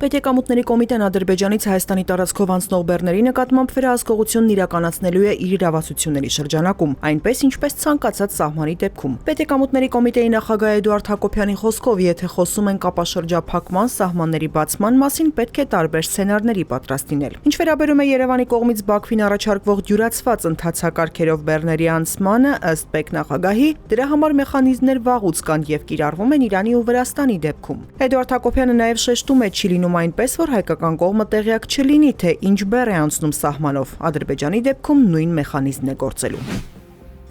Պետեկամուտների կոմիտեն Ադրբեջանից Հայաստանի տարածքով անցնող բեռների նկատմամբ վերահսկողությունն իրականացնելու է իր իրավասությունների շրջանակում, այնպես ինչպես ցանկացած սահմանի դեպքում։ Պետեկամուտների կոմիտեի նախագահ Էդուարդ Հակոբյանի խոսքով, եթե խոսում են կապաշրջափակման, սահմանների բացման մասին, պետք է տարբեր սցենարների պատրաստ լինել։ Ինչ վերաբերում է Երևանի կողմից Բաքվին առաջարկվող դյուրացված ընթացակարգերով բեռների անցմանը, ըստ պետնախագահի, դրա համար մեխանիզմներ վաղուց կան եւ կիրառվում են Իրանի ու Վրաստանի դեպքում։ Էդուարդ Հակոբյանը նաեւ շեշտում է, չի լինում այնպես, որ հայկական կողմը տեղյակ չլինի, թե ինչ բեռ է անցնում սահմանով։ Ադրբեջանի դեպքում նույն մեխանիզմն է գործելու։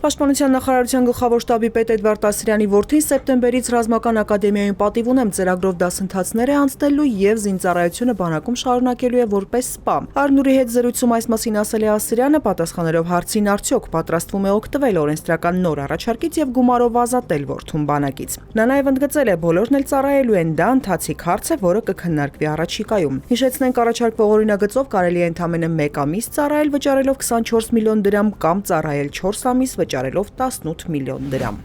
Պաշտպանության նախարարության գլխավոր շտաբի պետ Էդվարդ Ասրյանի որդին սեպտեմբերից Ռազմական ակադեմիայում պատիվ ունեմ ծրագրով դասընթացներ է անցնելու եւ զինծառայությունը բանակում շարունակելու է որպես սպա։ Արնուրի հետ զրույցում այս մասին ասել է Ասրյանը, պատասխանելով հարցին արդյոք պատրաստվում է օգտվել օրենսդրական նոր առաջարկից եւ գումարով ազատել որդուն բանակից։ Նա նաեւ ընդգծել է, բոլորն էլ ծառայելու են, դա ընթացիկ հարց է, որը կքննարկվի առաջիկայում։ Հիշեցնենք, առաջարկվող օրինագծով կարելի է ընդամենը 1 ամիս ծառայել վճարելով 24 միլիոն դրամ կամ ծառայել 4 ամիս վճարելով 18 միլիոն դրամ։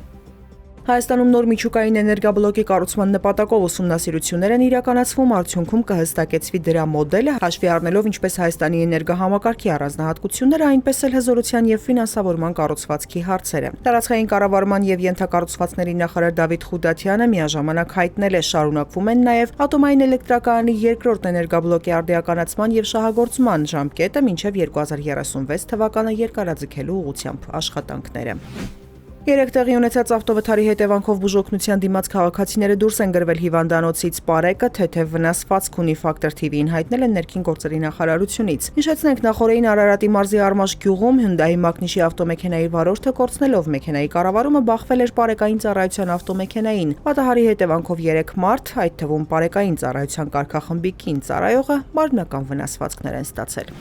Հայաստանում նոր միջուկային էներգաբլոկի կառուցման նպատակով ուսումնասիրություններ են իրականացվում, արդյունքում կհստակեցվի դրա մոդելը, հաշվի առնելով ինչպես Հայաստանի էներգահամակարգի առանձնահատկությունները, այնպես էլ հզորության եւ ֆինանսավորման կառուցվածքի հարցերը։ Տարածքային կառավարման եւ ենթակառուցվածքների նախարար Դավիթ Խուդատյանը միաժամանակ հայտնել է, շարունակվում են նաեւ ատոմային էլեկտրակայանի երկրորդ էներգաբլոկի արդիականացման եւ շահագործման ժամկետը մինչեւ 2036 թվականը երկարաձգելու ուղղությամբ աշխատանքները։ Երեք տեղի ունեցած ավտովթարի հետևանքով բուժօգնության դիմաց քաղաքացիները դուրս են գրվել հիվանդանոցից։ Պարեկը թեթև վնասվածք ունի, Ֆակտոր TV-ին հայտնել են ներքին գործերի նախարարությունից։ Հիշեցնենք, նախորդին Արարատի մարզի Արմաշ գյուղում Hyundai Մակնիշի ավտոմեքենայի վարորդը կորցնելով մեքենայի կառավարումը բախվել էր պարեկային ծառայության ավտոմեքենային։ Պատահարի հետևանքով 3 մարդ, այդ թվում պարեկային ծառայության կարգախմբի կին ծառայողը, մարմնական վնասվածքներ են ստացել։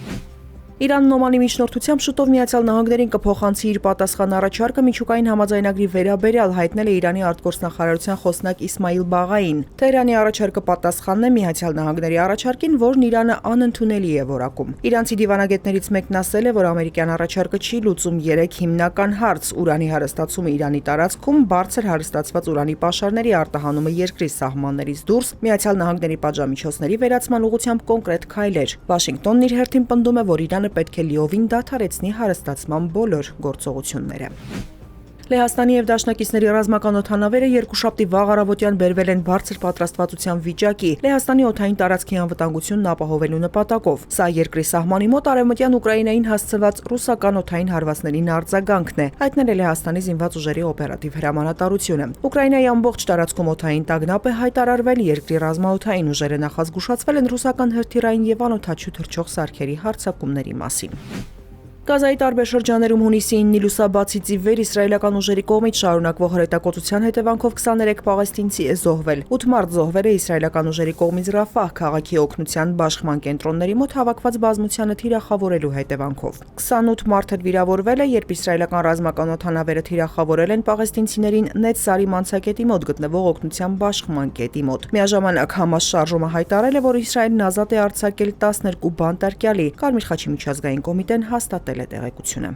Իրանն Օմանի միջնորդությամբ շուտով Միացյալ Նահանգներին կփոխանցի իր պատասխան առաջարկը միջուկային համաձայնագրի վերաբերյալ, հայտնել է Իրանի արտգործնախարարության խոսնակ Իսմայիլ Բաղային։ Թեհրանի առաջարկը պատասխանն է Միացյալ Նահանգների առաջարկին, որն Իրանը անընդունելի է որակում։ Իրանցի դիվանագետներից մեկն ասել է, որ ամերիկյան առաջարկը չի լուծում 3 հիմնական հարց՝ ուրանի հարստացումը Իրանի տարածքում, բարձր հարստացված ուրանի պաշարների արտահանումը երկրի սահմաններից դուրս, Միացյալ Նահանգների պատժամիջոցների վերացման ուղղությամբ կոնկրետ քայլեր։ Վաշինգտոնն իր հերթին պնդում է, որ Իրանը պետք է լիովին դադարեցնի հարստացման բոլոր գործողությունները։ Լեհաստանի եւ Դաշնակիցների ռազմական օդանավերը երկուշաբթի վաղ առավոտյան բերվել են բարձր պատրաստվածության վիճակի Լեհաստանի օդային տարածքի անվտանգությունն ապահովելու նպատակով։ Սա երկրի սահմանի մոտ արևմտյան Ուկրաինային հասցված ռուսական օդային հարվածներին արձագանքն է, հայտնել է Լեհաստանի զինված ուժերի օպերատիվ հրամանատարությունը։ Ուկրաինայի ամբողջ տարածքում օդային տագնապ է հայտարարվել, երկրի ռազմաօդային ուժերը նախազգուշացվել են ռուսական հրթիռային եւ անօդաչու թռչող սարքերի հարձակումների մասին։ Գազայի տարբեր շրջաններում հունիսի 9-ի լուսաբացից ի վեր իսրայելական ուժերի կողմից շարունակվող հրետակոծության հետևանքով 23 պաղեստինցի է զոհվել։ 8 մարդ զոհվել է իսրայելական ուժերի կողմից Ռաֆահ քաղաքի օգնության բաշխման կենտրոնների մոտ հավաքված բազմությանը թիրախավորելու հետևանքով։ 28 մարդ էլ վիրավորվել է, երբ իսրայելական ռազմական օդանավերը թիրախավորել են պաղեստինցիներին Նեթսարի մանցակետի մոտ գտնվող օգնության բաշխման կետի մոտ։ Միաժամանակ Համաս շարժումը հայտարարել է, որ Իսրայելն ազատ է արձակել 12 բանտարկյալի։ Կարմիր խաչի միջազգային կոմիտեն հաստատել է տեղեկությունը։